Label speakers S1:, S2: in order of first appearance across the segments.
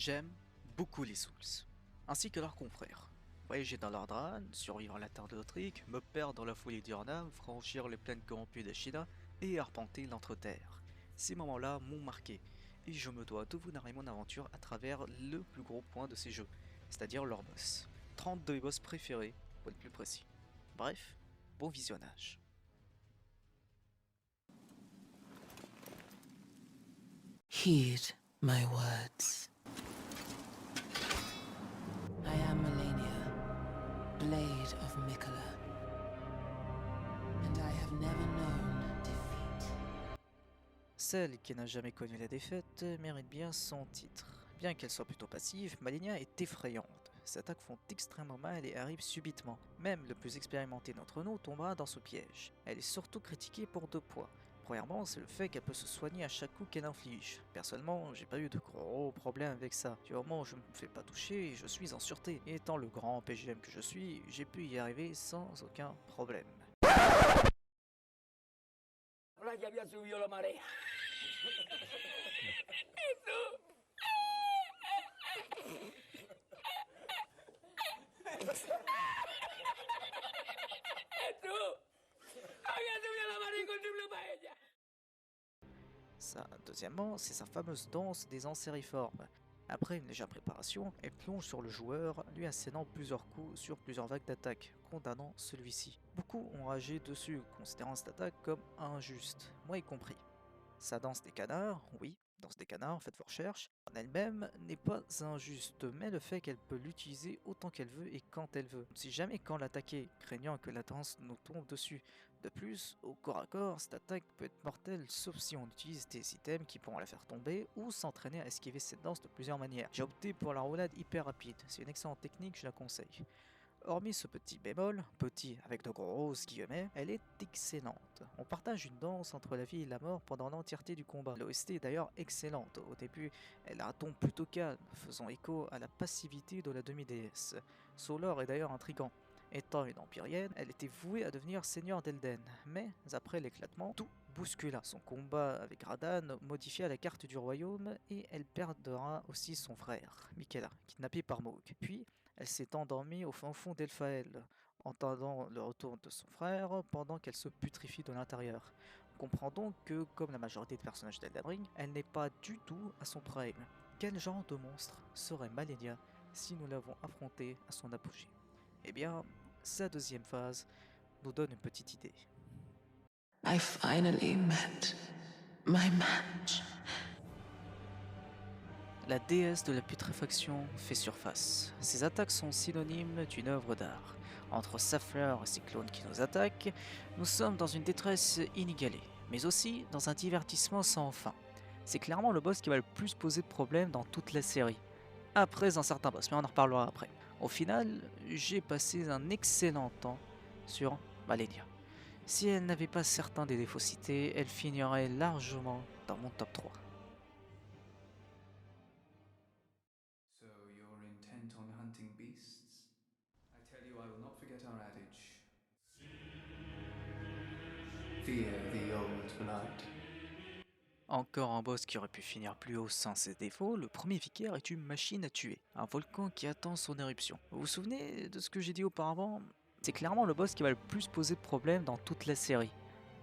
S1: J'aime beaucoup les Souls, ainsi que leurs confrères. Voyager dans leur drame, survivre à la terre de l'Autrique, me perdre dans la folie d'Urnam, franchir les plaines corrompues d'Ashina et arpenter l'entre-terre. Ces moments-là m'ont marqué, et je me dois de vous narrer mon aventure à travers le plus gros point de ces jeux, c'est-à-dire leur boss. 32 boss préférés, pour être plus précis. Bref, bon visionnage.
S2: Heed my words. I am Melania, Blade of Mikola, and I have never known defeat.
S1: Celle qui n'a jamais connu la défaite mérite bien son titre. Bien qu'elle soit plutôt passive, Malenia est effrayante. Ses attaques font extrêmement mal et arrivent subitement. Même le plus expérimenté d'entre nous tombera dans ce piège. Elle est surtout critiquée pour deux points. Premièrement, c'est le fait qu'elle peut se soigner à chaque coup qu'elle inflige. Personnellement, j'ai pas eu de gros problèmes avec ça. Du moment où je me fais pas toucher, je suis en sûreté. Et étant le grand PGM que je suis, j'ai pu y arriver sans aucun problème.
S3: Ahora ya había subido la marea. Jesús, había subido la marea con triple paella.
S1: Deuxièmement, c'est sa fameuse danse des ancériformes. Après une légère préparation, elle plonge sur le joueur, lui assénant plusieurs coups sur plusieurs vagues d'attaque, condamnant celui-ci. Beaucoup ont ragé dessus, considérant cette attaque comme injuste, moi y compris. Sa danse des canards, oui, danse des canards, faites vos recherches, en elle-même n'est pas injuste, mais le fait qu'elle peut l'utiliser autant qu'elle veut et quand elle veut. Si jamais quand l'attaquer, craignant que la danse nous tombe dessus. De plus, au corps à corps, cette attaque peut être mortelle sauf si on utilise des items qui pourront la faire tomber ou s'entraîner à esquiver cette danse de plusieurs manières. J'ai opté pour la roulade hyper rapide, c'est une excellente technique, je la conseille. Hormis ce petit bémol, petit avec de grosses guillemets, elle est excellente. On partage une danse entre la vie et la mort pendant l'entièreté du combat. L'OST est d'ailleurs excellente. Au début, elle a un ton plutôt calme, faisant écho à la passivité de la demi-déesse. Son lore est d'ailleurs intrigant. Étant une empyrienne, elle était vouée à devenir seigneur d'Elden, mais après l'éclatement, tout bouscula. Son combat avec Radan modifia la carte du royaume et elle perdra aussi son frère, Michaela, kidnappé par Mohg. Puis, elle s'est endormie au fin fond d'Elphael, entendant le retour de son frère pendant qu'elle se putrifie de l'intérieur. On comprend donc que, comme la majorité des personnages d'Elden Ring, elle n'est pas du tout à son prime. Quel genre de monstre serait Malenia si nous l'avons affrontée à son apogée? Eh bien, sa deuxième phase nous donne une petite idée.
S2: I finally met my match.
S1: La déesse de la putréfaction fait surface. Ses attaques sont synonymes d'une œuvre d'art. Entre sa fleur et ses clones qui nous attaquent, nous sommes dans une détresse inégalée, mais aussi dans un divertissement sans fin. C'est clairement le boss qui va le plus poser de problèmes dans toute la série. Après un certain boss, mais on en reparlera après. Au final, j'ai passé un excellent temps sur Malenia. Si elle n'avait pas certains des défauts cités, elle finirait largement dans mon top 3.
S4: So you're intent on hunting beasts? I tell you, I will not forget our adage. Fear the old blood.
S1: Encore un boss qui aurait pu finir plus haut sans ses défauts, le premier vicaire est une machine à tuer, un volcan qui attend son éruption. Vous vous souvenez de ce que j'ai dit auparavant? C'est clairement le boss qui va le plus poser de problèmes dans toute la série.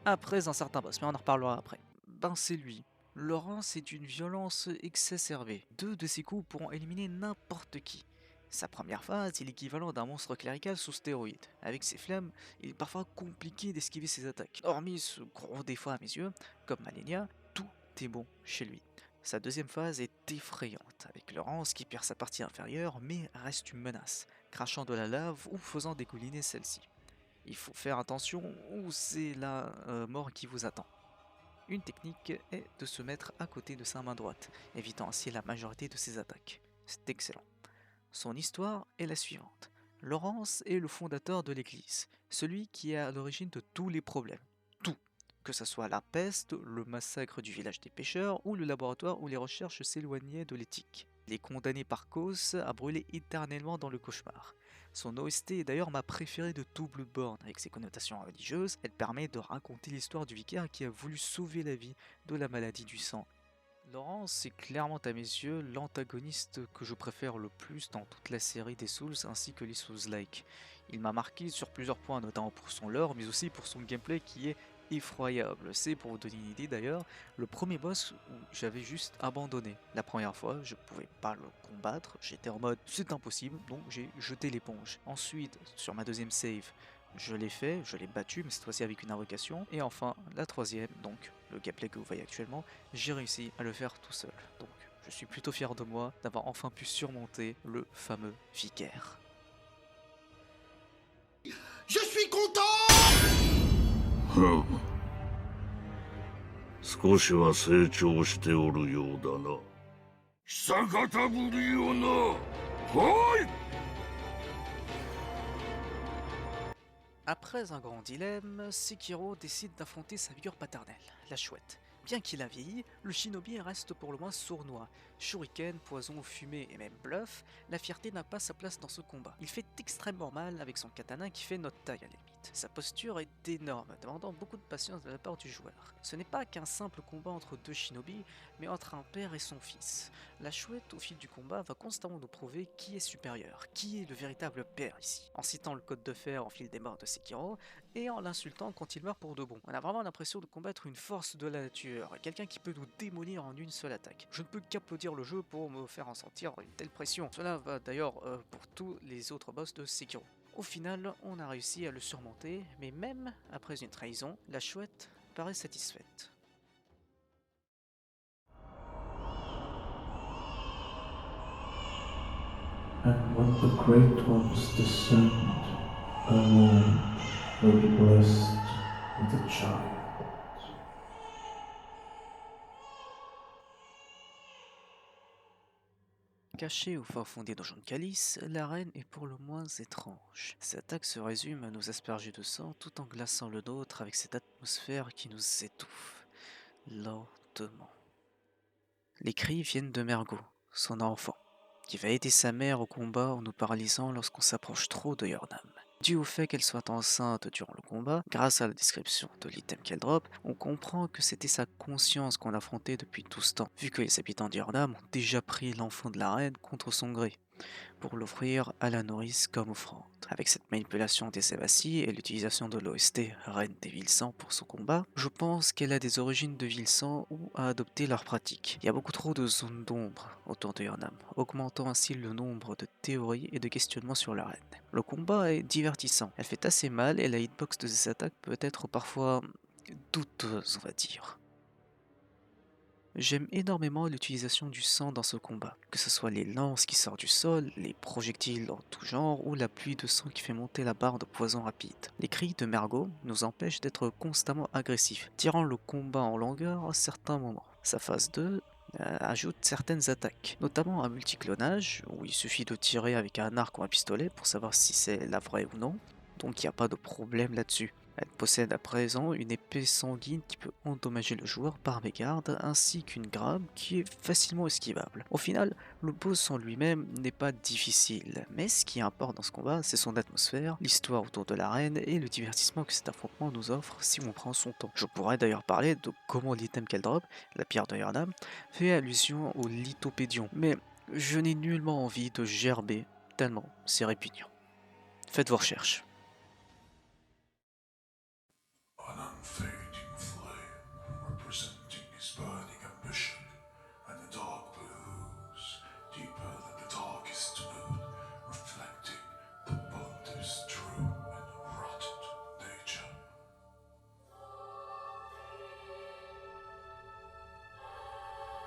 S1: Après un certain boss, mais on en reparlera après. Ben c'est lui. Laurence est d'une violence exacerbée. Deux de ses coups pourront éliminer n'importe qui. Sa première phase est l'équivalent d'un monstre clérical sous stéroïdes. Avec ses flammes, il est parfois compliqué d'esquiver ses attaques. Hormis ce gros défaut à mes yeux, comme Malenia, tout est bon chez lui. Sa deuxième phase est effrayante, avec Laurence qui perd sa partie inférieure mais reste une menace, crachant de la lave ou faisant dégouliner celle-ci. Il faut faire attention ou c'est la mort qui vous attend. Une technique est de se mettre à côté de sa main droite, évitant ainsi la majorité de ses attaques. C'est excellent. Son histoire est la suivante. Laurence est le fondateur de l'Église, celui qui est à l'origine de tous les problèmes. Tout. Que ce soit la peste, le massacre du village des pêcheurs ou le laboratoire où les recherches s'éloignaient de l'éthique. Il est condamné par Cause à brûler éternellement dans le cauchemar. Son OST est d'ailleurs ma préférée de tout Bloodborne, avec ses connotations religieuses, elle permet de raconter l'histoire du vicaire qui a voulu sauver la vie de la maladie du sang. Laurence, c'est clairement à mes yeux l'antagoniste que je préfère le plus dans toute la série des Souls ainsi que les Souls-like. Il m'a marqué sur plusieurs points, notamment pour son lore, mais aussi pour son gameplay qui est effroyable. C'est, pour vous donner une idée d'ailleurs, le premier boss où j'avais juste abandonné. La première fois, je pouvais pas le combattre, j'étais en mode c'est impossible, donc j'ai jeté l'éponge. Ensuite, sur ma deuxième save, je l'ai fait, je l'ai battu, mais cette fois-ci avec une invocation. Et enfin, la troisième, donc le gameplay que vous voyez actuellement, j'ai réussi à le faire tout seul. Donc je suis plutôt fier de moi d'avoir enfin pu surmonter le fameux vicaire.
S5: Je suis content!
S6: ふむ少しは成長しておるようだな久方ぶりよなはい
S1: Après un grand dilemme, Sekiro décide d'affronter sa figure paternelle, la chouette. Bien qu'il a vieilli, le shinobi reste pour le moins sournois. Shuriken, poison, fumée et même bluff, la fierté n'a pas sa place dans ce combat. Il fait extrêmement mal avec son katana qui fait notre taille à la limite. Sa posture est énorme, demandant beaucoup de patience de la part du joueur. Ce n'est pas qu'un simple combat entre deux shinobi, mais entre un père et son fils. La chouette, au fil du combat, va constamment nous prouver qui est supérieur, qui est le véritable père ici, en citant le code de fer en fil des morts de Sekiro, et en l'insultant quand il meurt pour de bon. On a vraiment l'impression de combattre une force de la nature, quelqu'un qui peut nous démolir en une seule attaque. Je ne peux qu'applaudir le jeu pour me faire ressentir une telle pression. Cela va d'ailleurs pour tous les autres boss de Sekiro. Au final, on a réussi à le surmonter, mais même après une trahison, la chouette paraît satisfaite.
S7: And when the great ones descend, alone will be blessed with a child.
S1: Cachée au fin fond des donjons de Calice, l'arène est pour le moins étrange. Cette attaque se résume à nous asperger de sang tout en glaçant le nôtre avec cette atmosphère qui nous étouffe, lentement. Les cris viennent de Mergo, son enfant, qui va aider sa mère au combat en nous paralysant lorsqu'on s'approche trop de Yordam. Dû au fait qu'elle soit enceinte durant le combat, grâce à la description de l'item qu'elle drop, on comprend que c'était sa conscience qu'on affrontait depuis tout ce temps, vu que les habitants d'Yordam ont déjà pris l'enfant de la reine contre son gré, pour l'offrir à la nourrice comme offrande. Avec cette manipulation des Sévassi et l'utilisation de l'OST Reine des Vilsans pour son combat, je pense qu'elle a des origines de Vilsans ou a adopté leur pratique. Il y a beaucoup trop de zones d'ombre autour de Yordam, augmentant ainsi le nombre de théories et de questionnements sur la reine. Le combat est divertissant, elle fait assez mal et la hitbox de ses attaques peut être parfois douteuse, on va dire. J'aime énormément l'utilisation du sang dans ce combat, que ce soit les lances qui sortent du sol, les projectiles en tout genre ou la pluie de sang qui fait monter la barre de poison rapide. Les cris de Mergo nous empêchent d'être constamment agressifs, tirant le combat en longueur à certains moments. Sa phase 2 ajoute certaines attaques, notamment un multiclonage où il suffit de tirer avec un arc ou un pistolet pour savoir si c'est la vraie ou non, donc il n'y a pas de problème là-dessus. Elle possède à présent une épée sanguine qui peut endommager le joueur par mégarde, ainsi qu'une grappe qui est facilement esquivable. Au final, le boss en lui-même n'est pas difficile, mais ce qui importe dans ce combat, c'est son atmosphère, l'histoire autour de l'arène et le divertissement que cet affrontement nous offre si on prend son temps. Je pourrais d'ailleurs parler de comment l'item qu'elle drop, la pierre de Yordam, fait allusion au lithopédion, mais je n'ai nullement envie de gerber, tellement c'est répugnant. Faites vos recherches.
S7: An unfading flame representing his burning ambition, and the dark blues, deeper than the darkest moon, reflecting the bond of his true and rotted nature.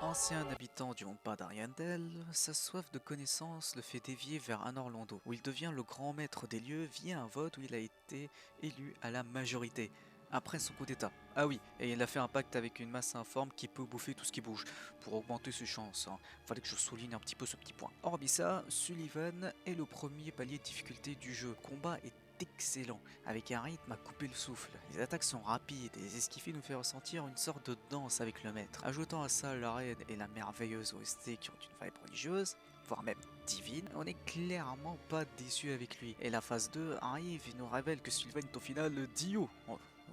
S1: Ancien habitant du Hampa d'Ariandel, sa soif de connaissance le fait dévier vers Anor Londo, où il devient le grand maître des lieux via un vote où il a été élu à la majorité, après son coup d'état. Ah oui, et il a fait un pacte avec une masse informe qui peut bouffer tout ce qui bouge, pour augmenter ses chances. Fallait que je souligne un petit peu ce petit point. Hormis ça, Sullivan est le premier palier de difficulté du jeu. Le combat est excellent, avec un rythme à couper le souffle. Les attaques sont rapides et les esquiver nous fait ressentir une sorte de danse avec le maître. Ajoutant à ça l'arène et la merveilleuse OST qui ont une vibe religieuse, voire même divine, on n'est clairement pas déçu avec lui. Et la phase 2 arrive et nous révèle que Sylvain est au final Dio.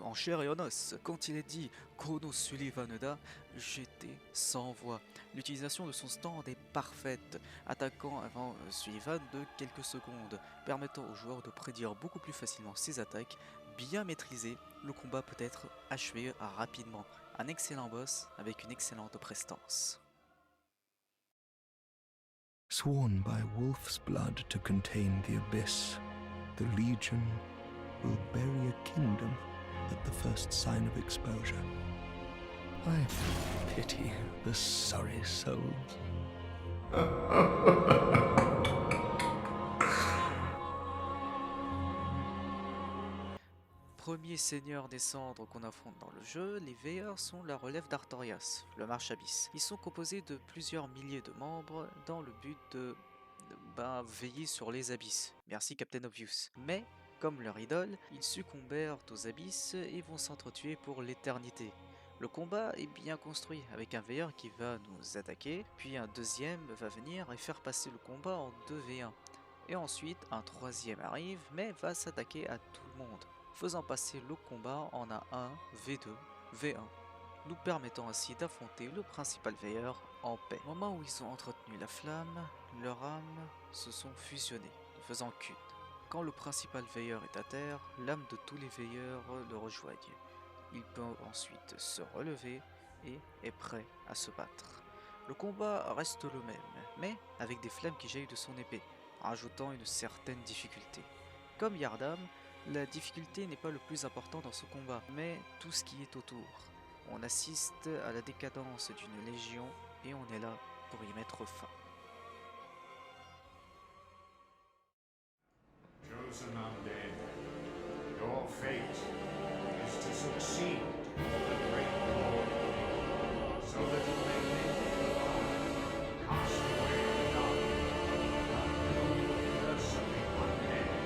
S1: en chair et en os. Quand il est dit Kono Sullivaneda, j'étais sans voix. L'utilisation de son stand est parfaite, attaquant avant Sullivan de quelques secondes, permettant au joueur de prédire beaucoup plus facilement ses attaques. Bien maîtrisé, le combat peut être achevé rapidement. Un excellent boss avec une excellente prestance.
S5: Sworn by wolf's blood to contain the abyss, the Legion will bury a kingdom at the first sign of exposure. I pity the sorry souls.
S1: Premier seigneur des cendres qu'on affronte dans le jeu, les Veilleurs sont la relève d'Artorias, le Marche Abyss. Ils sont composés de plusieurs milliers de membres dans le but de veiller sur les abysses. Merci Captain Obvious. Mais, comme leur idole, ils succombèrent aux abysses et vont s'entretuer pour l'éternité. Le combat est bien construit, avec un veilleur qui va nous attaquer, puis un deuxième va venir et faire passer le combat en 2v1. Et ensuite, un troisième arrive, mais va s'attaquer à tout le monde, faisant passer le combat en A1, V2, V1, nous permettant ainsi d'affronter le principal veilleur en paix. Au moment où ils ont entretenu la flamme, leurs âmes se sont fusionnées, ne faisant qu'une. Quand le principal veilleur est à terre, l'âme de tous les veilleurs le rejoignent. Il peut ensuite se relever et est prêt à se battre. Le combat reste le même, mais avec des flammes qui jaillissent de son épée, rajoutant une certaine difficulté. Comme Yardam, la difficulté n'est pas le plus important dans ce combat, mais tout ce qui est autour. On assiste à la décadence d'une légion et on est là pour y mettre fin.
S8: Chosen undead, your fate is to succeed the great Lord, so that it may live, cast away the dark, universally undead.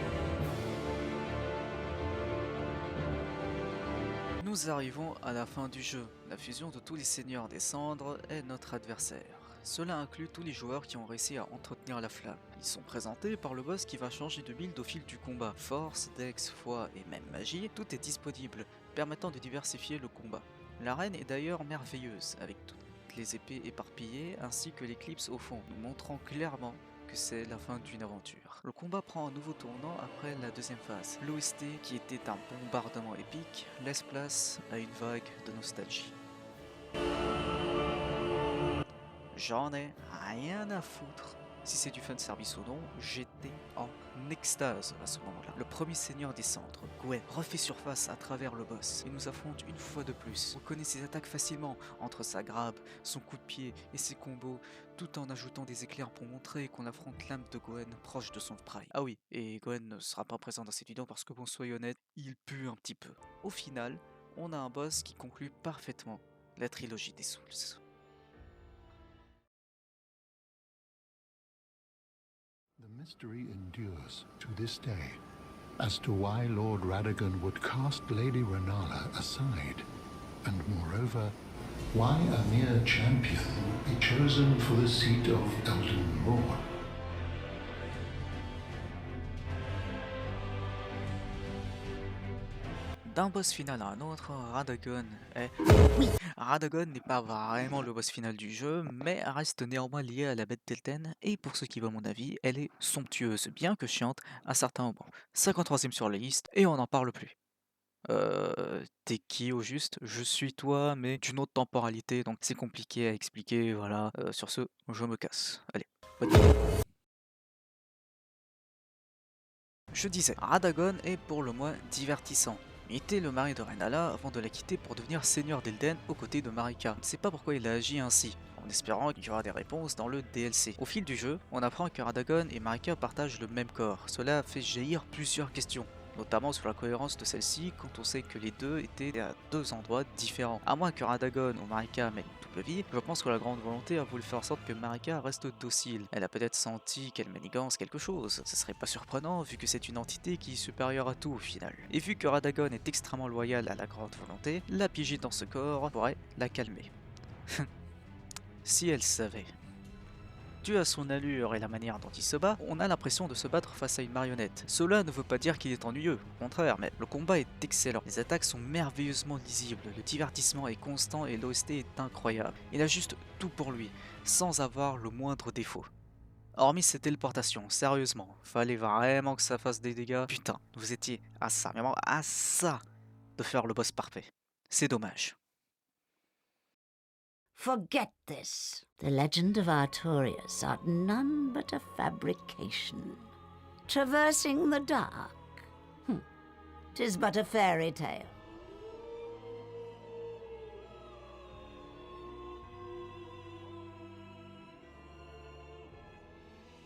S1: Nous arrivons à la fin du jeu. La fusion de tous les seigneurs des cendres est notre adversaire. Cela inclut tous les joueurs qui ont réussi à entretenir la flamme. Ils sont présentés par le boss qui va changer de build au fil du combat. Force, dex, foi et même magie, tout est disponible, permettant de diversifier le combat. L'arène est d'ailleurs merveilleuse, avec toutes les épées éparpillées ainsi que l'éclipse au fond, nous montrant clairement que c'est la fin d'une aventure. Le combat prend un nouveau tournant après la deuxième phase. L'OST, qui était un bombardement épique, laisse place à une vague de nostalgie. J'en ai rien à foutre. Si c'est du fan service ou non, j'étais en extase à ce moment-là. Le premier seigneur des cendres, Gwen, refait surface à travers le boss et nous affronte une fois de plus. On connaît ses attaques facilement, entre sa grappe, son coup de pied et ses combos, tout en ajoutant des éclairs pour montrer qu'on affronte l'âme de Gwen proche de son prime. Ah oui, et Gwen ne sera pas présent dans cette vidéo parce que bon, soyons honnêtes, il pue un petit peu. Au final, on a un boss qui conclut parfaitement la trilogie des Souls.
S7: The mystery endures to this day as to why Lord Radagon would cast Lady Renala aside, and moreover, why a mere champion would be chosen for the seat of Elden Lord.
S1: D'un boss final à un autre, Radagon est... Oui, Radagon n'est pas vraiment le boss final du jeu, mais reste néanmoins lié à la bête d'Elten, et pour ce qui va à mon avis, elle est somptueuse, bien que chiante à certains moments. 53ème sur la liste, et on n'en parle plus. T'es qui au juste? Je suis toi, mais d'une autre temporalité, donc c'est compliqué à expliquer, voilà. Sur ce, je me casse. Allez, bonne nuit. Je disais, Radagon est pour le moins divertissant. Il était le mari de Renala avant de la quitter pour devenir seigneur d'Elden aux côtés de Marika. On ne sait pas pourquoi il a agi ainsi, en espérant qu'il y aura des réponses dans le DLC. Au fil du jeu, on apprend que Radagon et Marika partagent le même corps. Cela fait jaillir plusieurs questions, notamment sur la cohérence de celle-ci quand on sait que les deux étaient à deux endroits différents. À moins que Radagon ou Marika mènent une double vie, je pense que la grande volonté a voulu faire en sorte que Marika reste docile. Elle a peut-être senti qu'elle manigance quelque chose, ce serait pas surprenant vu que c'est une entité qui est supérieure à tout au final. Et vu que Radagon est extrêmement loyal à la grande volonté, la piéger dans ce corps pourrait la calmer. Si elle savait. Dû à son allure et la manière dont il se bat, on a l'impression de se battre face à une marionnette. Cela ne veut pas dire qu'il est ennuyeux, au contraire, mais le combat est excellent. Les attaques sont merveilleusement lisibles, le divertissement est constant et l'OST est incroyable. Il a juste tout pour lui, sans avoir le moindre défaut. Hormis ses téléportations, sérieusement, fallait vraiment que ça fasse des dégâts. Putain, vous étiez à ça, mais vraiment à ça de faire le boss parfait. C'est dommage.
S9: Forget this. The legend of Artorias art none but a fabrication. Traversing the dark. 'Tis but a fairy tale.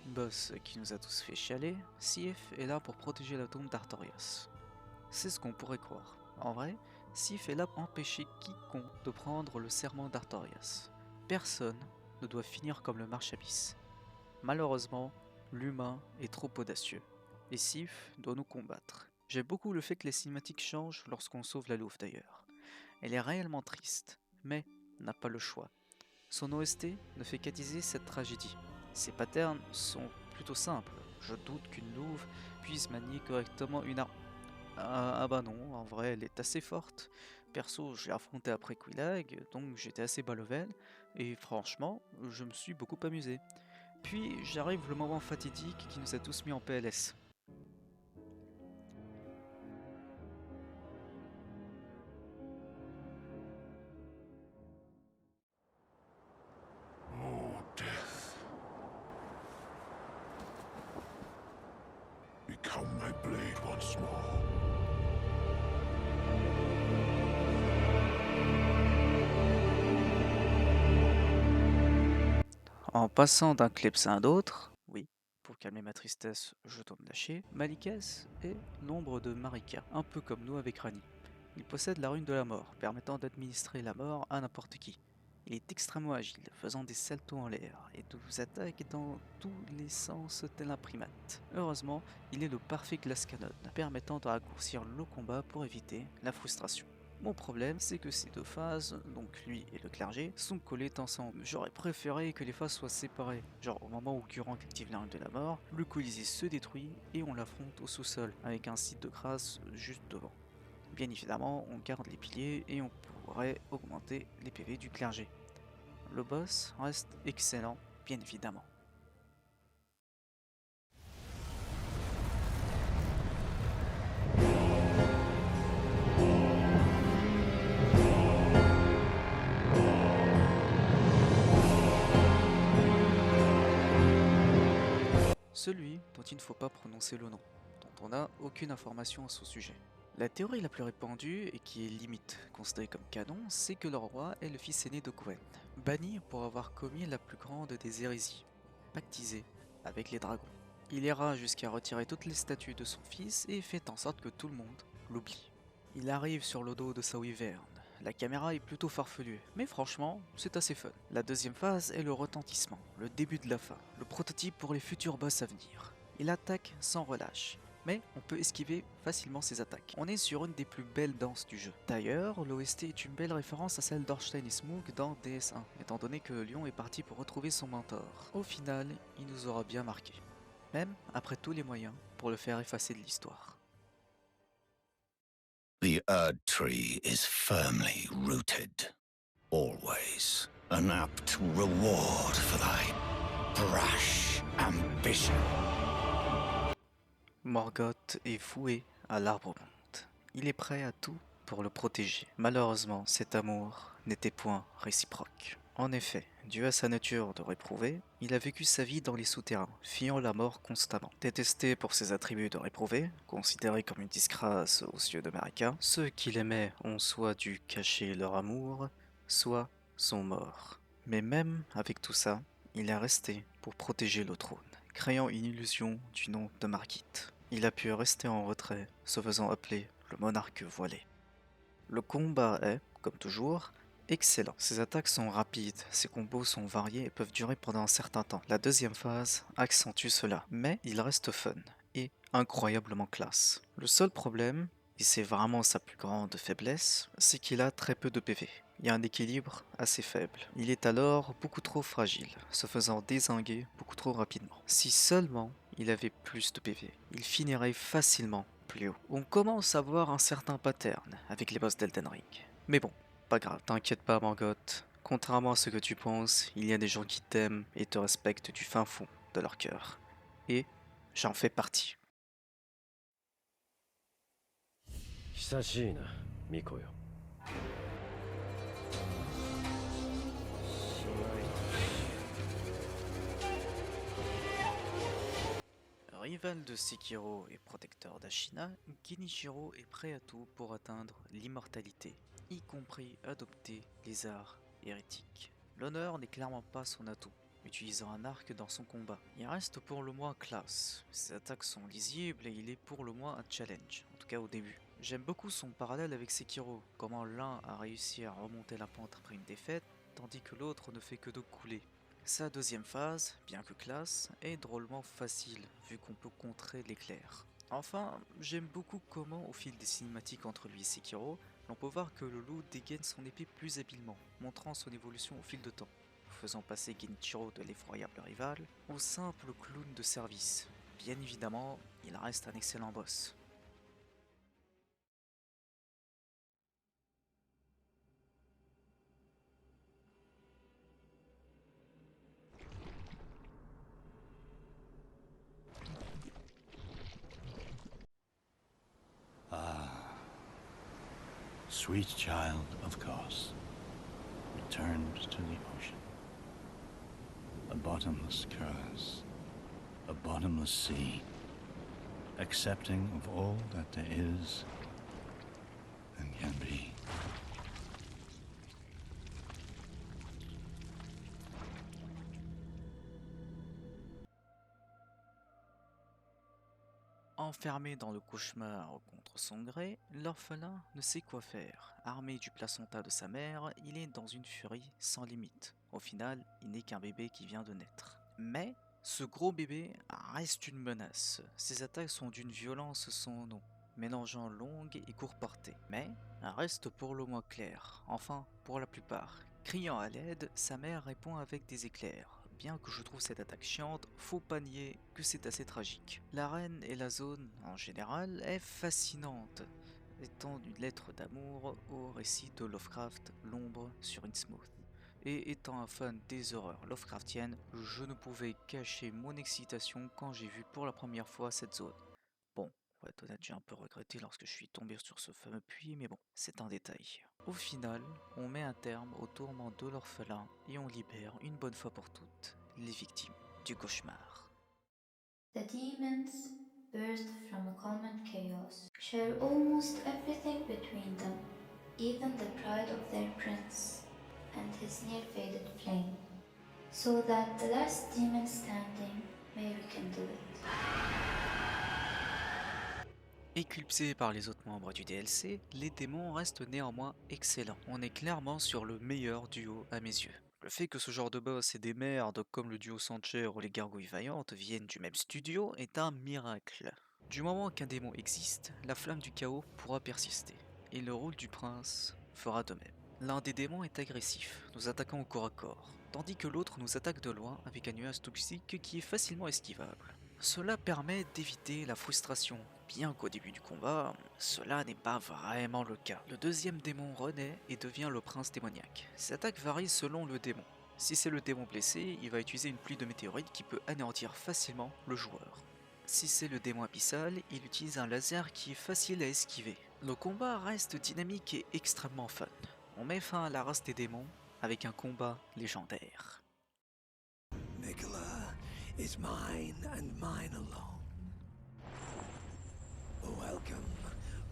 S1: Boss qui nous a tous fait chialer, Sif est là pour protéger la tombe d'Artorias. C'est ce qu'on pourrait croire. En vrai, Sif est là pour empêcher quiconque de prendre le serment d'Artorias. Personne ne doit finir comme le Marchabis. Malheureusement, l'humain est trop audacieux, et Sif doit nous combattre. J'aime beaucoup le fait que les cinématiques changent lorsqu'on sauve la louve d'ailleurs. Elle est réellement triste, mais n'a pas le choix. Son OST ne fait qu'attiser cette tragédie. Ses patterns sont plutôt simples. Je doute qu'une louve puisse manier correctement une arme. Ah bah non, en vrai elle est assez forte. Perso, je l'ai affrontée après Quillag, donc j'étais assez bas level, et franchement, je me suis beaucoup amusé. Puis j'arrive le moment fatidique qui nous a tous mis en PLS.
S7: Oh, death. Become my blade once more.
S1: En passant d'un clips à un autre, oui, pour calmer ma tristesse, je dois me lâcher, Malikas est l'ombre de Marika, un peu comme nous avec Rani. Il possède la rune de la mort, permettant d'administrer la mort à n'importe qui. Il est extrêmement agile, faisant des saltos en l'air, et vous attaque dans tous les sens tel un primate. Heureusement, il est le parfait glass cannon, permettant de raccourcir le combat pour éviter la frustration. Mon problème, c'est que ces deux phases, donc lui et le clergé, sont collées ensemble. J'aurais préféré que les phases soient séparées. Genre au moment où Gurranq active la rune de la mort, le Colisée se détruit et on l'affronte au sous-sol, avec un site de grâce juste devant. Bien évidemment, on garde les piliers et on pourrait augmenter les PV du clergé. Le boss reste excellent, bien évidemment. Celui dont il ne faut pas prononcer le nom, dont on n'a aucune information à son sujet. La théorie la plus répandue, et qui est limite considérée comme canon, c'est que le roi est le fils aîné de Gwen, banni pour avoir commis la plus grande des hérésies, pactisé avec les dragons. Il ira jusqu'à retirer toutes les statues de son fils et fait en sorte que tout le monde l'oublie. Il arrive sur le dos de sa wyvern. La caméra est plutôt farfelue, mais franchement, c'est assez fun. La deuxième phase est le retentissement, le début de la fin, le prototype pour les futurs boss à venir. Il attaque sans relâche, mais on peut esquiver facilement ses attaques. On est sur une des plus belles danses du jeu. D'ailleurs, l'OST est une belle référence à celle d'Ornstein et Smough dans DS1, étant donné que Lion est parti pour retrouver son mentor. Au final, il nous aura bien marqué, même après tous les moyens pour le faire effacer de l'histoire.
S6: The Erd Tree is firmly rooted. Always an apt reward for thy brash ambition.
S1: Morgoth est voué à l'Arbre-Monde. Il est prêt à tout pour le protéger. Malheureusement, cet amour n'était point réciproque. En effet, dû à sa nature de réprouvé, il a vécu sa vie dans les souterrains, fuyant la mort constamment. Détesté pour ses attributs de réprouvé, considéré comme une disgrâce aux yeux de Marika, ceux qui l'aimaient ont soit dû cacher leur amour, soit sont morts. Mais même avec tout ça, il est resté pour protéger le trône, créant une illusion du nom de Margit. Il a pu rester en retrait, se faisant appeler le monarque voilé. Le combat est, comme toujours, excellent. Ses attaques sont rapides, ses combos sont variés et peuvent durer pendant un certain temps. La deuxième phase accentue cela, mais il reste fun et incroyablement classe. Le seul problème, et c'est vraiment sa plus grande faiblesse, c'est qu'il a très peu de PV. il y a un équilibre assez faible. Il est alors beaucoup trop fragile, se faisant dézinguer beaucoup trop rapidement. Si seulement il avait plus de PV, il finirait facilement plus haut. On commence à voir un certain pattern avec les boss d'Elden Ring. Mais bon, pas grave, t'inquiète pas Margot. Contrairement à ce que tu penses, il y a des gens qui t'aiment et te respectent du fin fond de leur cœur. Et j'en fais partie.
S10: 久しいな、ミコよ。
S1: Rival de Sekiro et protecteur d'Ashina, Genichiro est prêt à tout pour atteindre l'immortalité, y compris adopter les arts hérétiques. L'honneur n'est clairement pas son atout, utilisant un arc dans son combat. Il reste pour le moins classe, ses attaques sont lisibles et il est pour le moins un challenge, en tout cas au début. J'aime beaucoup son parallèle avec Sekiro, comment l'un a réussi à remonter la pente après une défaite, tandis que l'autre ne fait que de couler. Sa deuxième phase, bien que classe, est drôlement facile, vu qu'on peut contrer l'éclair. Enfin, j'aime beaucoup comment, au fil des cinématiques entre lui et Sekiro, l'on peut voir que le loup dégaine son épée plus habilement, montrant son évolution au fil de temps, faisant passer Genichiro de l'effroyable rival au simple clown de service. Bien évidemment, il reste un excellent boss.
S11: Sweet child of Kos, returned to the ocean. A bottomless curse, a bottomless sea, accepting of all that there is and can be.
S1: Enfermé dans le cauchemar contre son gré, l'orphelin ne sait quoi faire. Armé du placenta de sa mère, il est dans une furie sans limite. Au final, il n'est qu'un bébé qui vient de naître. Mais ce gros bébé reste une menace. Ses attaques sont d'une violence sans nom, mélangeant longue et courte portée. Mais reste pour le moins clair, enfin pour la plupart. Criant à l'aide, sa mère répond avec des éclairs. Bien que je trouve cette attaque chiante, faut pas nier que c'est assez tragique. L'arène et la zone, en général, est fascinante, étant une lettre d'amour au récit de Lovecraft, L'ombre sur Innsmouth. Et étant un fan des horreurs Lovecraftiennes, je ne pouvais cacher mon excitation quand j'ai vu pour la première fois cette zone. Bon, pour être honnête, j'ai un peu regretté lorsque je suis tombé sur ce fameux puits, mais bon, c'est un détail. Au final, on met un terme au tourment de l'orphelin et on libère une bonne fois pour toutes les victimes du cauchemar.
S12: The demons, birthed from a common chaos, share almost everything between them, even the pride of their prince and his near-faded flame, so that the last demon standing may rekindle it.
S1: Éclipsés par les autres membres du DLC, les démons restent néanmoins excellents. On est clairement sur le meilleur duo à mes yeux. Le fait que ce genre de boss et des merdes comme le duo Sancher ou les gargouilles vaillantes viennent du même studio est un miracle. Du moment qu'un démon existe, la flamme du chaos pourra persister, et le rôle du prince fera de même. L'un des démons est agressif, nous attaquant au corps à corps, tandis que l'autre nous attaque de loin avec un nuage toxique qui est facilement esquivable. Cela permet d'éviter la frustration, bien qu'au début du combat, cela n'est pas vraiment le cas. Le deuxième démon renaît et devient le prince démoniaque. Ses attaques varient selon le démon. Si c'est le démon blessé, il va utiliser une pluie de météorites qui peut anéantir facilement le joueur. Si c'est le démon abyssal, il utilise un laser qui est facile à esquiver. Le combat reste dynamique et extrêmement fun. On met fin à la race des démons avec un combat légendaire.
S5: Nicola is mine and mine alone. Welcome,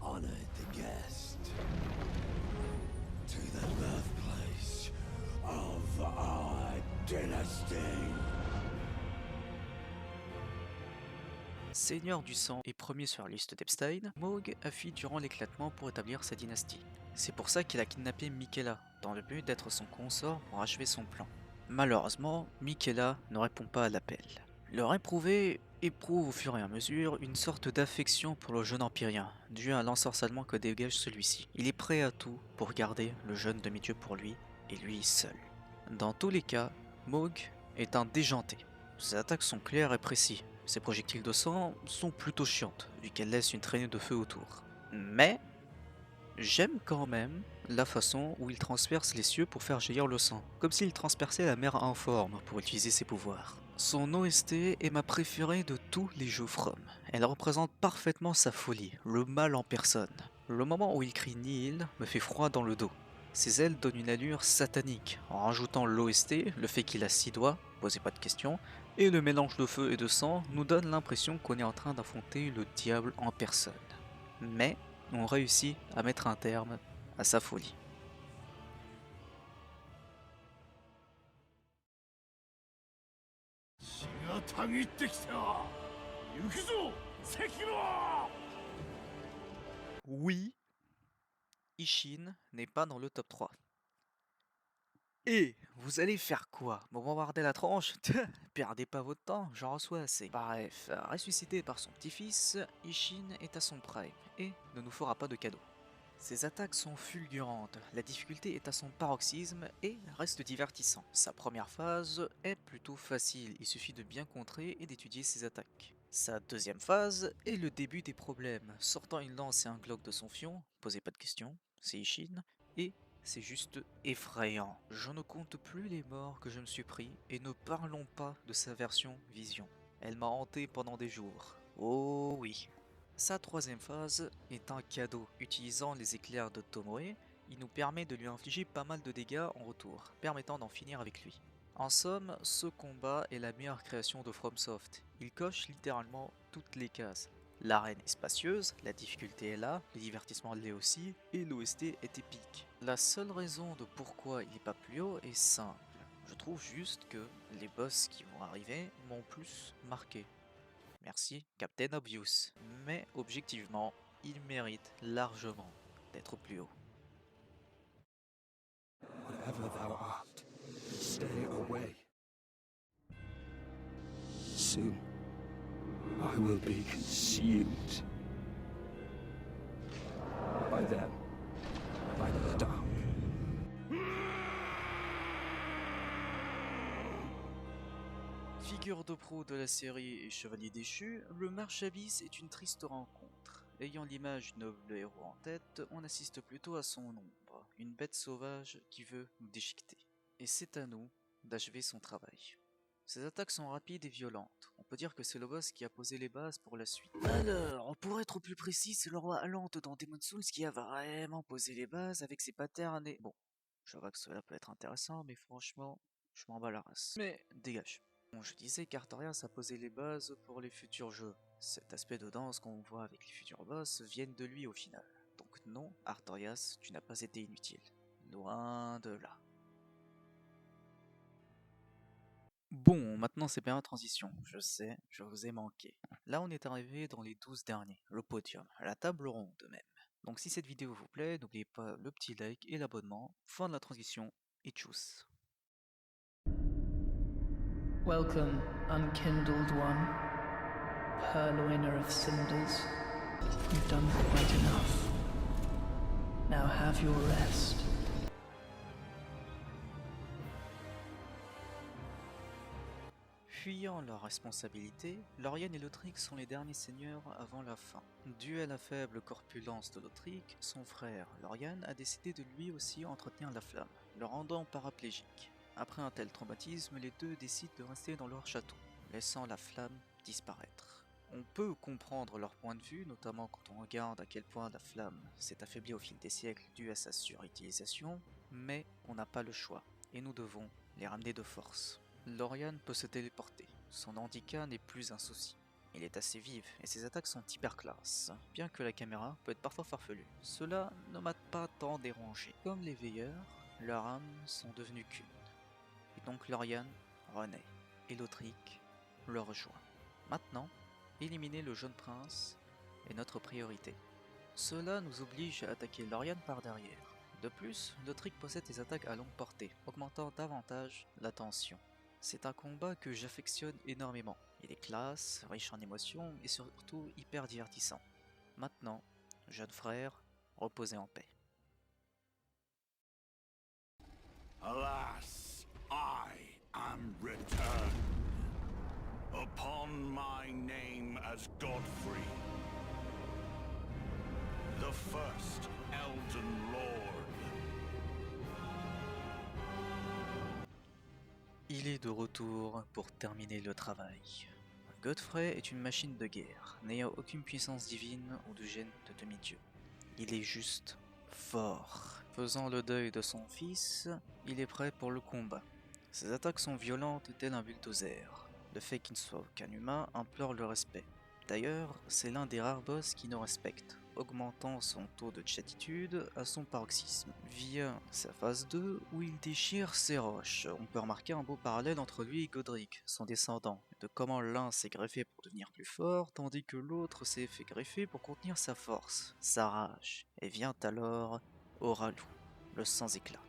S5: honored guest, to the birthplace of our dynasty.
S1: Seigneur du sang et premier sur la liste d'Epstein, Mohg a fui durant l'éclatement pour établir sa dynastie. C'est pour ça qu'il a kidnappé Miquella, dans le but d'être son consort pour achever son plan. Malheureusement, Miquella ne répond pas à l'appel. Le réprouvé éprouve au fur et à mesure une sorte d'affection pour le jeune empyrien, dû à l'ensorcellement que dégage celui-ci. Il est prêt à tout pour garder le jeune demi-dieu pour lui, et lui seul. Dans tous les cas, Mohg est un déjanté. Ses attaques sont claires et précises. Ses projectiles de sang sont plutôt chiantes, vu qu'elles laissent une traînée de feu autour. Mais j'aime quand même la façon où il transperce les cieux pour faire jaillir le sang, comme s'il transperçait la mer informe pour utiliser ses pouvoirs. Son OST est ma préférée de tous les jeux From. Elle représente parfaitement sa folie, le mal en personne. Le moment où il crie Nihil me fait froid dans le dos. Ses ailes donnent une allure satanique, en rajoutant l'OST, le fait qu'il a 6 doigts, posez pas de questions, et le mélange de feu et de sang nous donne l'impression qu'on est en train d'affronter le diable en personne. Mais on réussit à mettre un terme à sa folie. Oui, Isshin n'est pas dans le top 3. Et vous allez faire quoi? Me bombarder la tronche? Perdez pas votre temps, j'en reçois assez. Bref, ressuscité par son petit-fils, Isshin est à son prime et ne nous fera pas de cadeau. Ses attaques sont fulgurantes, la difficulté est à son paroxysme et reste divertissant. Sa première phase est plutôt facile, il suffit de bien contrer et d'étudier ses attaques. Sa deuxième phase est le début des problèmes, sortant une lance et un glock de son fion, posez pas de questions, c'est Isshin, et c'est juste effrayant. Je ne compte plus les morts que je me suis pris, et ne parlons pas de sa version Vision. Elle m'a hanté pendant des jours. Oh oui. Sa troisième phase est un cadeau. Utilisant les éclairs de Tomoe, il nous permet de lui infliger pas mal de dégâts en retour, permettant d'en finir avec lui. En somme, ce combat est la meilleure création de FromSoft. Il coche littéralement toutes les cases. L'arène est spacieuse, la difficulté est là, le divertissement l'est aussi, et l'OST est épique. La seule raison de pourquoi il n'est pas plus haut est simple. Je trouve juste que les boss qui vont arriver m'ont plus marqué. Merci, Captain Obvious. Mais objectivement, il mérite largement d'être plus haut.
S5: Whatever thou art, stay away. Soon, I will be consumed by them, by the dark.
S1: Figure de proue de la série et chevalier déchu, le Marchavis est une triste rencontre. Ayant l'image du noble héros en tête, on assiste plutôt à son ombre, une bête sauvage qui veut nous déchiqueter. Et c'est à nous d'achever son travail. Ses attaques sont rapides et violentes, on peut dire que c'est le boss qui a posé les bases pour la suite. Alors, pour être plus précis, c'est le roi Alante dans Demon's Souls qui a vraiment posé les bases avec ses patterns et... Bon, je vois que cela peut être intéressant, mais franchement, je m'en bats la race. Mais dégage. Bon, je disais qu'Artorias a posé les bases pour les futurs jeux. Cet aspect de danse qu'on voit avec les futurs boss viennent de lui au final. Donc non, Artorias, tu n'as pas été inutile. Loin de là. Bon, maintenant c'est bien la transition. Je sais, je vous ai manqué. Là on est arrivé dans les 12 derniers, le podium, la table ronde même. Donc si cette vidéo vous plaît, n'oubliez pas le petit like et l'abonnement. Fin de la transition, et tchuss.
S13: Welcome, unkindled one, purloiner of cinders. You've done quite enough. Now have your rest.
S1: Fuyant leurs responsabilités, Lorien et Lothric sont les derniers seigneurs avant la fin. Dû à la faible corpulence de Lothric, son frère, Lorien, a décidé de lui aussi entretenir la flamme, le rendant paraplégique. Après un tel traumatisme, les deux décident de rester dans leur château, laissant la flamme disparaître. On peut comprendre leur point de vue, notamment quand on regarde à quel point la flamme s'est affaiblie au fil des siècles dû à sa surutilisation, mais on n'a pas le choix, et nous devons les ramener de force. Lorien peut se téléporter, son handicap n'est plus un souci. Il est assez vif et ses attaques sont hyper classe, bien que la caméra peut être parfois farfelue. Cela ne m'a pas tant dérangé. Comme les veilleurs, leurs âmes sont devenues qu'une. Et donc Lorien renaît, et Lothric le rejoint. Maintenant, éliminer le jeune prince est notre priorité. Cela nous oblige à attaquer Lorien par derrière. De plus, Lothric possède des attaques à longue portée, augmentant davantage la tension. C'est un combat que j'affectionne énormément. Il est classe, riche en émotions et surtout hyper divertissant. Maintenant, jeune frère, reposez en paix.
S11: Alas, I am returned. Upon my name as Godfrey, the first Elden Lord.
S1: Il est de retour pour terminer le travail. Godfrey est une machine de guerre, n'ayant aucune puissance divine ou de gène de demi-dieu. Il est juste fort. Faisant le deuil de son fils, il est prêt pour le combat. Ses attaques sont violentes tel un bulldozer. Le fait qu'il ne soit qu'un humain implore le respect. D'ailleurs, c'est l'un des rares boss qui nous respecte, augmentant son taux de chatitude à son paroxysme, via sa phase 2 où il déchire ses roches. On peut remarquer un beau parallèle entre lui et Godric, son descendant, de comment l'un s'est greffé pour devenir plus fort, tandis que l'autre s'est fait greffer pour contenir sa force, sa rage, et vient alors Hoaralou, le sans-éclat.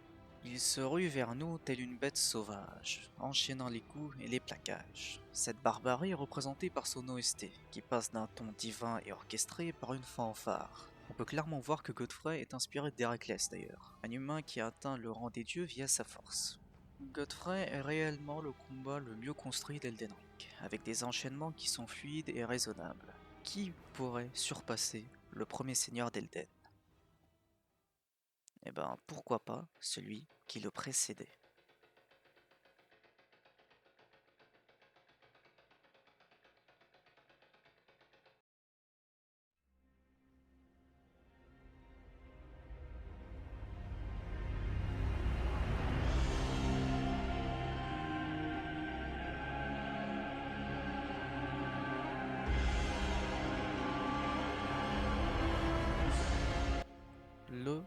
S1: Il se rue vers nous telle une bête sauvage, enchaînant les coups et les plaquages. Cette barbarie est représentée par son OST, qui passe d'un ton divin et orchestré par une fanfare. On peut clairement voir que Godfrey est inspiré d'Héraclès d'ailleurs, un humain qui a atteint le rang des dieux via sa force. Godfrey est réellement le combat le mieux construit d'Elden Ring, avec des enchaînements qui sont fluides et raisonnables. Qui pourrait surpasser le premier seigneur d'Elden ? Eh ben, pourquoi pas celui qui le précédait. Le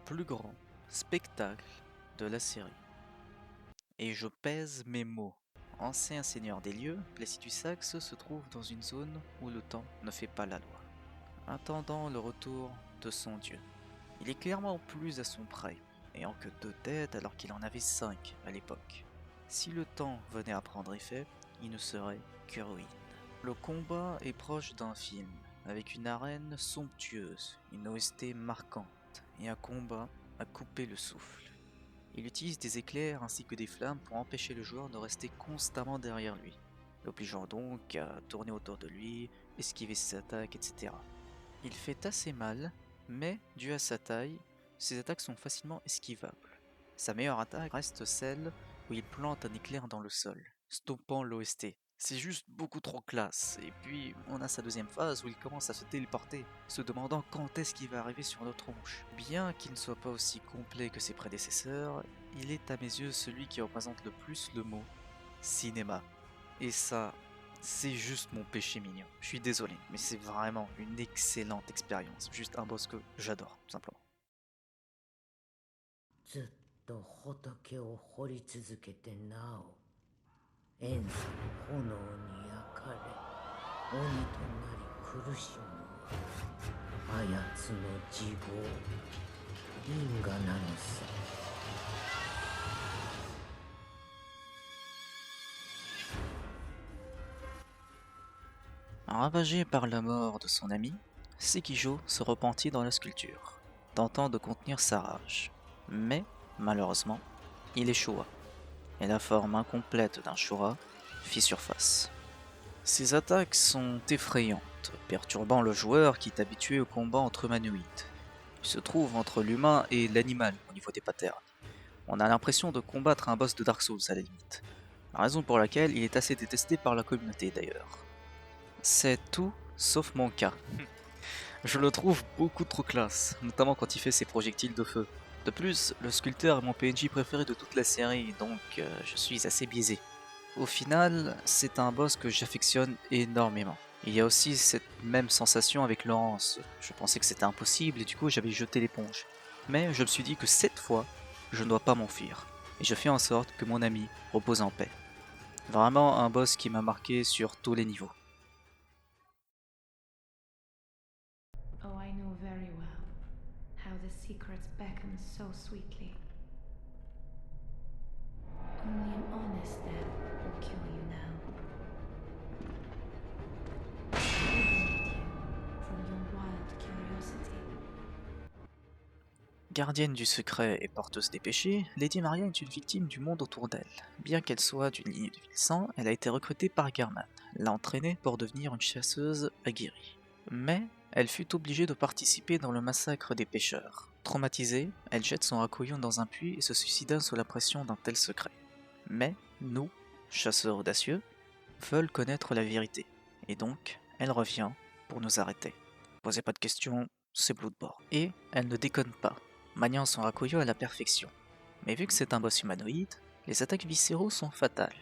S1: plus grand spectacle de la série. Et je pèse mes mots. Ancien seigneur des lieux, Placidusax se trouve dans une zone où le temps ne fait pas la loi, attendant le retour de son dieu. Il est clairement plus à son prime, ayant que 2 têtes alors qu'il en avait 5 à l'époque. Si le temps venait à prendre effet, il ne serait que ruine. Le combat est proche d'un film, avec une arène somptueuse, une OST marquante, et un combat à couper le souffle. Il utilise des éclairs ainsi que des flammes pour empêcher le joueur de rester constamment derrière lui, l'obligeant donc à tourner autour de lui, esquiver ses attaques, etc. Il fait assez mal, mais dû à sa taille, ses attaques sont facilement esquivables. Sa meilleure attaque reste celle où il plante un éclair dans le sol, stoppant l'OST. C'est juste beaucoup trop classe, et puis on a sa deuxième phase où il commence à se téléporter, se demandant quand est-ce qu'il va arriver sur notre tronche. Bien qu'il ne soit pas aussi complet que ses prédécesseurs, il est à mes yeux celui qui représente le plus le mot cinéma. Et ça, c'est juste mon péché mignon. Je suis désolé, mais c'est vraiment une excellente expérience. Juste un boss que j'adore, tout simplement.
S14: ずっと仏を掘り続けてなお塩素の炎に焼かれ鬼となり苦しむはあやつの自業因果なのさ。
S1: Ravagé par la mort de son ami, Sekijo se repentit dans la sculpture, tentant de contenir sa rage. Mais, malheureusement, il échoua, et la forme incomplète d'un Shura fit surface. Ses attaques sont effrayantes, perturbant le joueur qui est habitué au combat entre humanoïdes. Il se trouve entre l'humain et l'animal au niveau des patterns. On a l'impression de combattre un boss de Dark Souls à la limite, raison pour laquelle il est assez détesté par la communauté d'ailleurs. C'est tout sauf mon cas. Je le trouve beaucoup trop classe, notamment quand il fait ses projectiles de feu. De plus, le sculpteur est mon PNJ préféré de toute la série, donc je suis assez biaisé. Au final, c'est un boss que j'affectionne énormément. Il y a aussi cette même sensation avec Laurence. Je pensais que c'était impossible et du coup j'avais jeté l'éponge. Mais je me suis dit que cette fois, je ne dois pas m'enfuir. Et je fais en sorte que mon ami repose en paix. Vraiment un boss qui m'a marqué sur tous les niveaux.
S15: Oh, I know very well how the secrets beckon so sweetly. Only an honest death
S1: Gardienne du secret et porteuse des péchés, Lady Maria est une victime du monde autour d'elle. Bien qu'elle soit d'une lignée de Vilsan, elle a été recrutée par Garman, l'a entraînée pour devenir une chasseuse aguerrie. Mais elle fut obligée de participer dans le massacre des pêcheurs. Traumatisée, elle jette son Hakuyon dans un puits et se suicida sous la pression d'un tel secret. Mais nous, chasseurs audacieux, veulent connaître la vérité, et donc elle revient pour nous arrêter. Posez pas de questions, c'est Bloodborne. Et elle ne déconne pas, maniant son Hakuyo à la perfection. Mais vu que c'est un boss humanoïde, les attaques viscéraux sont fatales.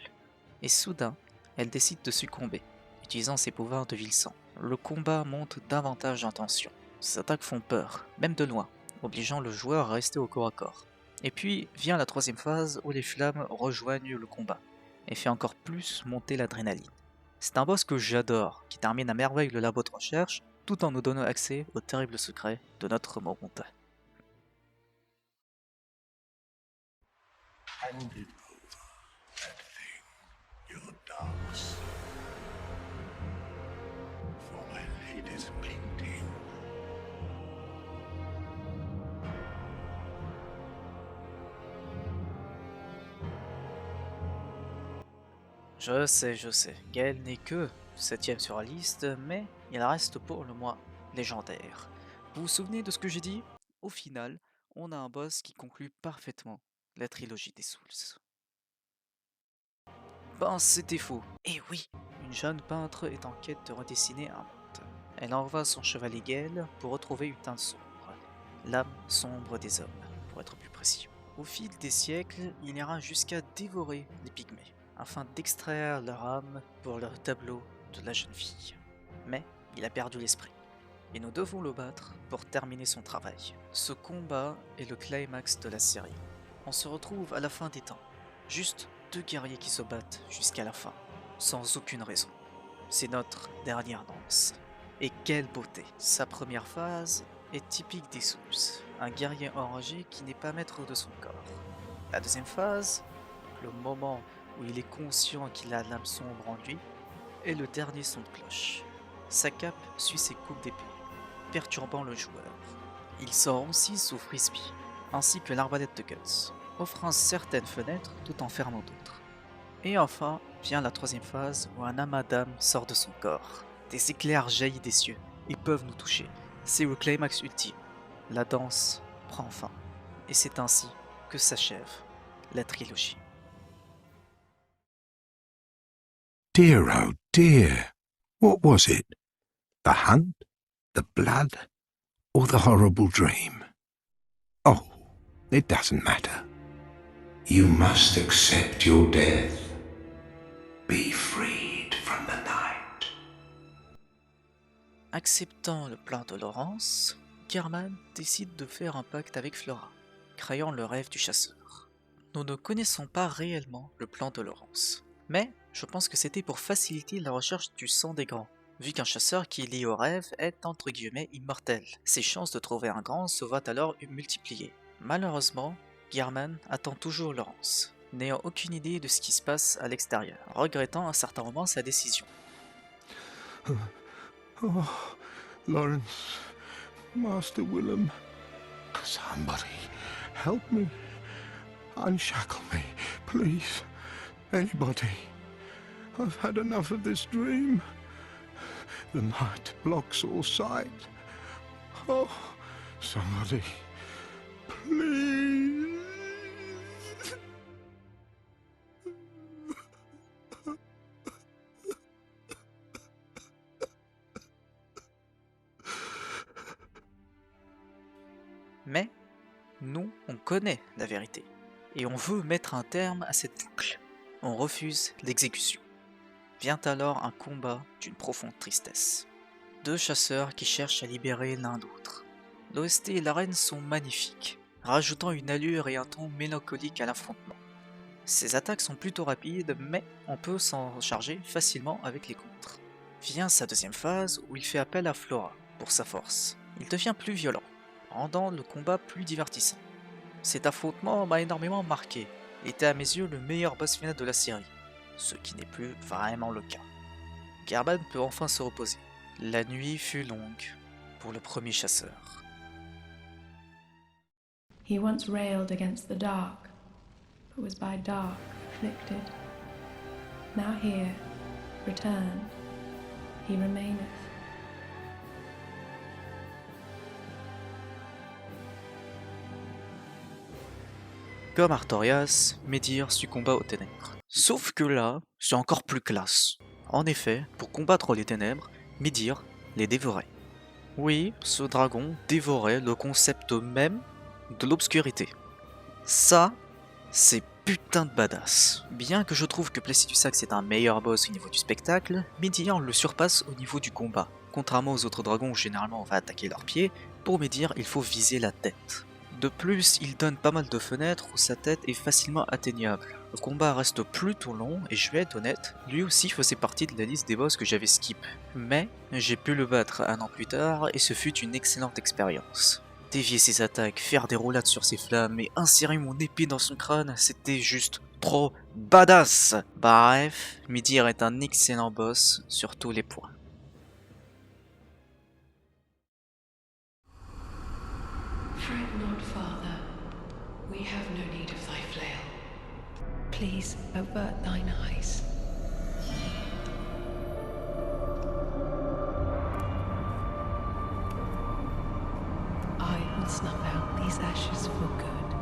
S1: Et soudain, elle décide de succomber, utilisant ses pouvoirs de Vilsan. Le combat monte davantage en tension. Ces attaques font peur, même de loin, obligeant le joueur à rester au corps à corps. Et puis vient la troisième phase où les flammes rejoignent le combat, et fait encore plus monter l'adrénaline. C'est un boss que j'adore, qui termine à merveille le labo de recherche, tout en nous donnant accès aux terribles secrets de notre monde.
S11: Hand it over, that thing, your dogs. For my lady's painting.
S1: Je sais, Gale n'est que 7ème sur la liste, mais il reste pour le moins légendaire. Vous vous souvenez de ce que j'ai dit? Au final, on a un boss qui conclut parfaitement la trilogie des Souls. Ben c'était faux. Et oui, une jeune peintre est en quête de redessiner un monde. Elle envoie son chevalier Gale pour retrouver une teinte sombre, l'âme sombre des hommes, pour être plus précis. Au fil des siècles, il ira jusqu'à dévorer les pygmées, afin d'extraire leur âme pour le tableau de la jeune fille. Mais il a perdu l'esprit, et nous devons le battre pour terminer son travail. Ce combat est le climax de la série. On se retrouve à la fin des temps, juste 2 guerriers qui se battent jusqu'à la fin, sans aucune raison. C'est notre dernière danse. Et quelle beauté! Sa première phase est typique des Souls, un guerrier enragé qui n'est pas maître de son corps. La deuxième phase, le moment où il est conscient qu'il a l'âme sombre en lui, est le dernier son de cloche. Sa cape suit ses coups d'épée, perturbant le joueur. Il sort aussi sous frisbee, ainsi que l'arbalète de Guts, offrant certaines fenêtres tout en fermant d'autres. Et enfin, vient la troisième phase où un amas d'âme sort de son corps. Des éclairs jaillissent des cieux et peuvent nous toucher. C'est le climax ultime. La danse prend fin. Et c'est ainsi que s'achève la trilogie.
S7: Dear, oh dear. What was it? The hunt? The blood? Or the horrible dream? Oh, it doesn't matter. You must accept your death. Be freed from the night.
S1: Acceptant le plan de Laurence, Gehrman décide de faire un pacte avec Flora, créant le rêve du chasseur. Nous ne connaissons pas réellement le plan de Laurence, mais je pense que c'était pour faciliter la recherche du sang des grands, vu qu'un chasseur qui est lié au rêve est entre guillemets immortel. Ses chances de trouver un grand se voient alors multipliées. Malheureusement, Gehrman attend toujours Laurence, n'ayant aucune idée de ce qui se passe à l'extérieur, regrettant à certains moments sa décision.
S7: Oh, Lawrence, Master Willem, somebody help me. Unshackle me, please. Anybody. I've had enough of this dream. The night blocks all sight. Oh, somebody, please.
S1: Mais nous, on connaît la vérité, et on veut mettre un terme à cette boucle. On refuse l'exécution. Vient alors un combat d'une profonde tristesse. 2 chasseurs qui cherchent à libérer l'un l'autre. L'OST et l'arène sont magnifiques, rajoutant une allure et un ton mélancolique à l'affrontement. Ses attaques sont plutôt rapides, mais on peut s'en charger facilement avec les contres. Vient sa deuxième phase où il fait appel à Flora pour sa force. Il devient plus violent, rendant le combat plus divertissant. Cet affrontement m'a énormément marqué, et était à mes yeux le meilleur boss final de la série, ce qui n'est plus vraiment le cas. Gehrman peut enfin se reposer. La nuit fut longue pour le premier chasseur.
S15: He once railed against the dark, but was by dark afflicted. Now here, returned, he remaineth.
S1: Comme Arthurias, Médir succomba aux ténèbres. Sauf que là, c'est encore plus classe. En effet, pour combattre les ténèbres, Médir les dévorait. Oui, ce dragon dévorait le concept même de l'obscurité. Ça, c'est putain de badass. Bien que je trouve que Placidusax est un meilleur boss au niveau du spectacle, Médir le surpasse au niveau du combat. Contrairement aux autres dragons où généralement on va attaquer leurs pieds, pour Médir il faut viser la tête. De plus, il donne pas mal de fenêtres où sa tête est facilement atteignable. Le combat reste plutôt long et je vais être honnête, lui aussi faisait partie de la liste des boss que j'avais skip. Mais j'ai pu le battre un an plus tard et ce fut une excellente expérience. Dévier ses attaques, faire des roulades sur ses flammes et insérer mon épée dans son crâne, c'était juste trop badass. Bref, Médir est un excellent boss sur tous les points.
S2: Fret not, Father. We have no need of thy flail. Please avert thine eyes. I will snuff out these ashes for good.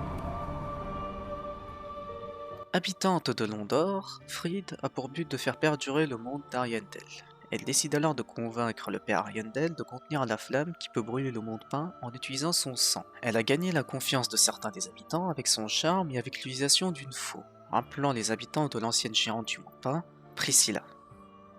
S1: Habitante de Londor, Fried a pour but de faire perdurer le monde d'Ariandel. Elle décide alors de convaincre le père Ariandel de contenir la flamme qui peut brûler le monde peint en utilisant son sang. Elle a gagné la confiance de certains des habitants avec son charme et avec l'utilisation d'une faux, rappelant les habitants de l'ancienne gérante du monde peint, Priscilla.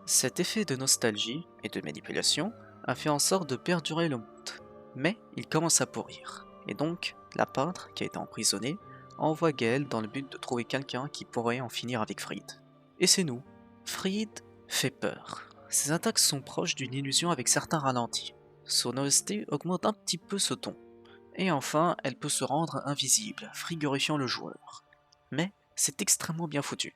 S1: Cet effet de nostalgie et de manipulation a fait en sorte de perdurer le monde, mais il commence à pourrir, et donc la peintre, qui a été emprisonnée, envoie Gaël dans le but de trouver quelqu'un qui pourrait en finir avec Fried. Et c'est nous. Fried fait peur. Ses attaques sont proches d'une illusion avec certains ralentis. Son OST augmente un petit peu ce ton. Et enfin, elle peut se rendre invisible, frigorifiant le joueur. Mais c'est extrêmement bien foutu.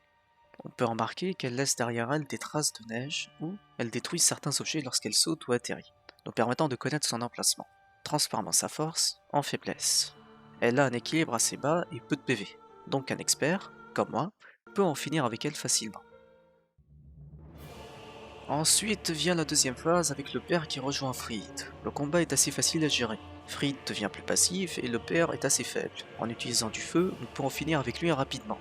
S1: On peut remarquer qu'elle laisse derrière elle des traces de neige ou elle détruit certains objets lorsqu'elle saute ou atterrit, nous permettant de connaître son emplacement, transformant sa force en faiblesse. Elle a un équilibre assez bas et peu de PV, donc un expert, comme moi, peut en finir avec elle facilement. Ensuite vient la deuxième phase avec le père qui rejoint Fried. Le combat est assez facile à gérer. Fried devient plus passif et le père est assez faible. En utilisant du feu, nous pourrons finir avec lui rapidement.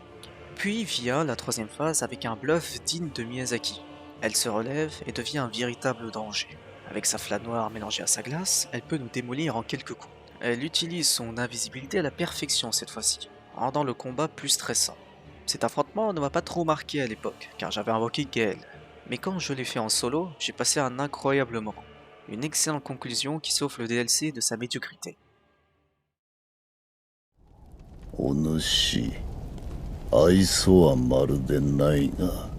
S1: Puis vient la troisième phase avec un bluff digne de Miyazaki. Elle se relève et devient un véritable danger. Avec sa flamme noire mélangée à sa glace, elle peut nous démolir en quelques coups. Elle utilise son invisibilité à la perfection cette fois-ci, rendant le combat plus stressant. Cet affrontement ne m'a pas trop marqué à l'époque, car j'avais invoqué Gaël. Mais quand je l'ai fait en solo, j'ai passé un incroyable moment. Une excellente conclusion qui sauve le DLC de sa médiocrité.
S11: お主、愛想はまるでないが、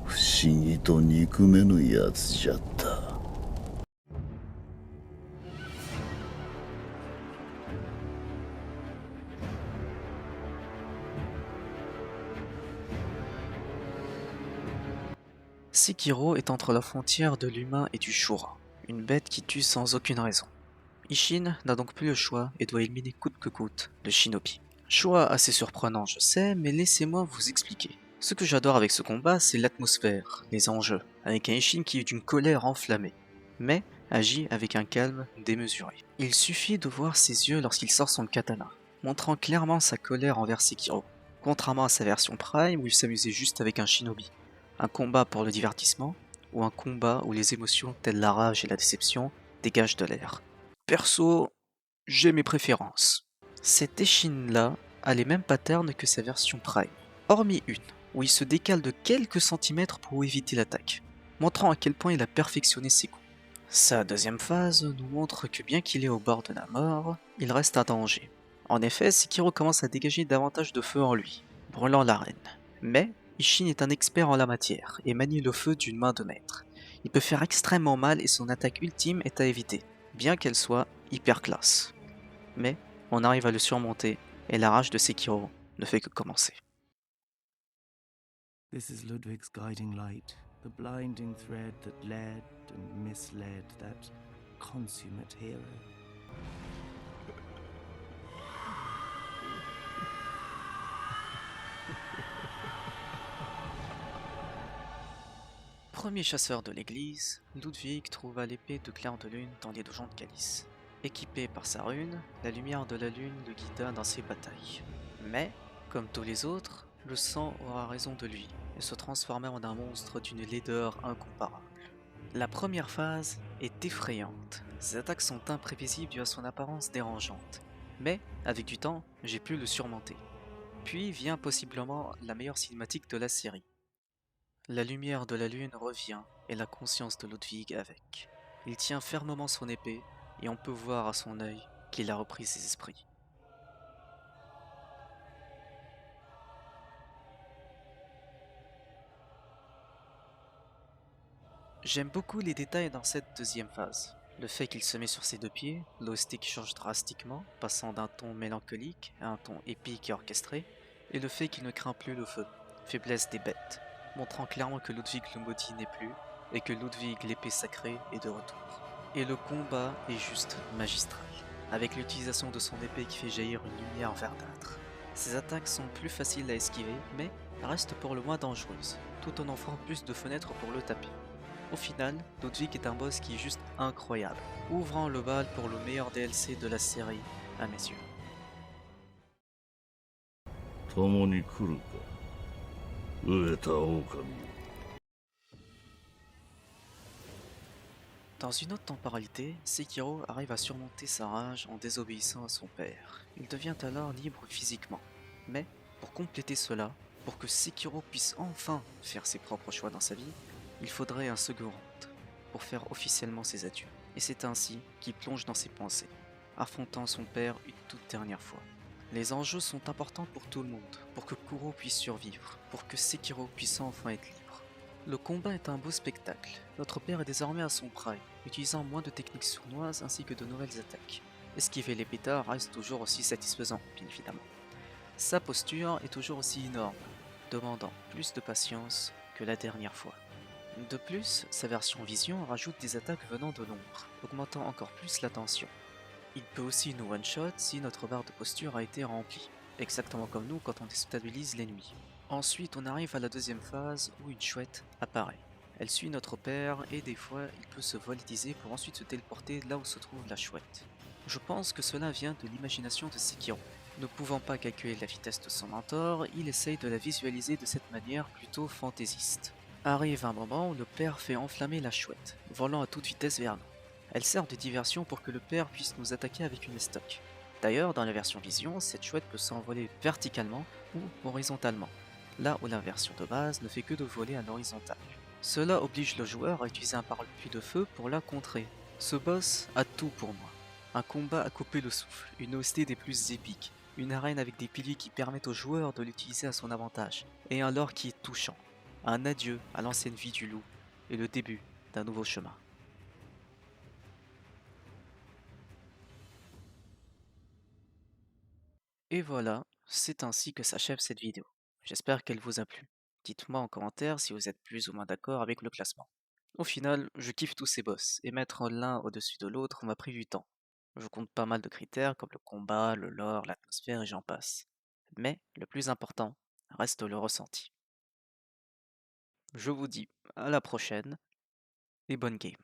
S11: 不思議と憎めぬやつじゃった。
S1: Sekiro est entre la frontière de l'humain et du Shura, une bête qui tue sans aucune raison. Ishin n'a donc plus le choix et doit éliminer coûte que coûte le shinobi. Choix assez surprenant je sais, mais laissez-moi vous expliquer. Ce que j'adore avec ce combat, c'est l'atmosphère, les enjeux, avec un Ishin qui est d'une colère enflammée, mais agit avec un calme démesuré. Il suffit de voir ses yeux lorsqu'il sort son katana, montrant clairement sa colère envers Sekiro, contrairement à sa version Prime où il s'amusait juste avec un shinobi. Un combat pour le divertissement, ou un combat où les émotions telles la rage et la déception dégagent de l'air. Perso, j'ai mes préférences. Cet Ishin-là a les mêmes patterns que sa version Prime, hormis une, où il se décale de quelques centimètres pour éviter l'attaque, montrant à quel point il a perfectionné ses coups. Sa deuxième phase nous montre que bien qu'il est au bord de la mort, il reste un danger. En effet, Sekiro commence à dégager davantage de feu en lui, brûlant l'arène. Mais Ishin est un expert en la matière et manie le feu d'une main de maître. Il peut faire extrêmement mal et son attaque ultime est à éviter, bien qu'elle soit hyper classe. Mais on arrive à le surmonter et la rage de Sekiro ne fait que commencer.
S16: This is Ludwig's guiding light, the blinding thread that led and misled that consummate hero.
S1: Premier chasseur de l'église, Ludwig trouva l'épée de Clair de Lune dans les donjons de Calice. Équipé par sa rune, la lumière de la lune le guida dans ses batailles. Mais, comme tous les autres, le sang aura raison de lui et se transforma en un monstre d'une laideur incomparable. La première phase est effrayante. Ses attaques sont imprévisibles dues à son apparence dérangeante. Mais, avec du temps, j'ai pu le surmonter. Puis vient possiblement la meilleure cinématique de la série. La lumière de la lune revient et la conscience de Ludwig avec. Il tient fermement son épée et on peut voir à son œil qu'il a repris ses esprits. J'aime beaucoup les détails dans cette deuxième phase. Le fait qu'il se met sur ses deux pieds, l'OST qui change drastiquement, passant d'un ton mélancolique à un ton épique et orchestré, et le fait qu'il ne craint plus le feu, faiblesse des bêtes, montrant clairement que Ludwig le maudit n'est plus, et que Ludwig l'épée sacrée est de retour. Et le combat est juste magistral, avec l'utilisation de son épée qui fait jaillir une lumière verdâtre. Ses attaques sont plus faciles à esquiver, mais restent pour le moins dangereuses, tout en offrant plus de fenêtres pour le taper. Au final, Ludwig est un boss qui est juste incroyable, ouvrant le bal pour le meilleur DLC de la série, à mes yeux.
S6: 共に来るか、飢えた狼よ。
S1: Dans une autre temporalité, Sekiro arrive à surmonter sa rage en désobéissant à son père. Il devient alors libre physiquement. Mais, pour compléter cela, pour que Sekiro puisse enfin faire ses propres choix dans sa vie, il faudrait un second round pour faire officiellement ses adieux. Et c'est ainsi qu'il plonge dans ses pensées, affrontant son père une toute dernière fois. Les enjeux sont importants pour tout le monde, pour que Kuro puisse survivre, pour que Sekiro puisse enfin être libre. Le combat est un beau spectacle. Notre père est désormais à son prime, utilisant moins de techniques sournoises ainsi que de nouvelles attaques. Esquiver les pétards reste toujours aussi satisfaisant, bien évidemment. Sa posture est toujours aussi énorme, demandant plus de patience que la dernière fois. De plus, sa version vision rajoute des attaques venant de l'ombre, augmentant encore plus la tension. Il peut aussi nous one-shot si notre barre de posture a été remplie, exactement comme nous quand on déstabilise l'ennemi. Ensuite, on arrive à la deuxième phase où une chouette apparaît. Elle suit notre père et des fois, il peut se volatiser pour ensuite se téléporter là où se trouve la chouette. Je pense que cela vient de l'imagination de Sekiro. Ne pouvant pas calculer la vitesse de son mentor, il essaye de la visualiser de cette manière plutôt fantaisiste. Arrive un moment où le père fait enflammer la chouette, volant à toute vitesse vers nous. Elle sert de diversion pour que le père puisse nous attaquer avec une estoc. D'ailleurs, dans la version vision, cette chouette peut s'envoler verticalement ou horizontalement, là où la version de base ne fait que de voler à l'horizontale. Cela oblige le joueur à utiliser un parapluie de feu pour la contrer. Ce boss a tout pour moi. Un combat à couper le souffle, une OST des plus épiques, une arène avec des piliers qui permettent au joueur de l'utiliser à son avantage, et un lore qui est touchant. Un adieu à l'ancienne vie du loup, et le début d'un nouveau chemin. Et voilà, c'est ainsi que s'achève cette vidéo. J'espère qu'elle vous a plu. Dites-moi en commentaire si vous êtes plus ou moins d'accord avec le classement. Au final, je kiffe tous ces boss, et mettre l'un au-dessus de l'autre m'a pris du temps. Je compte pas mal de critères comme le combat, le lore, l'atmosphère et j'en passe. Mais le plus important reste le ressenti. Je vous dis à la prochaine et bonne game.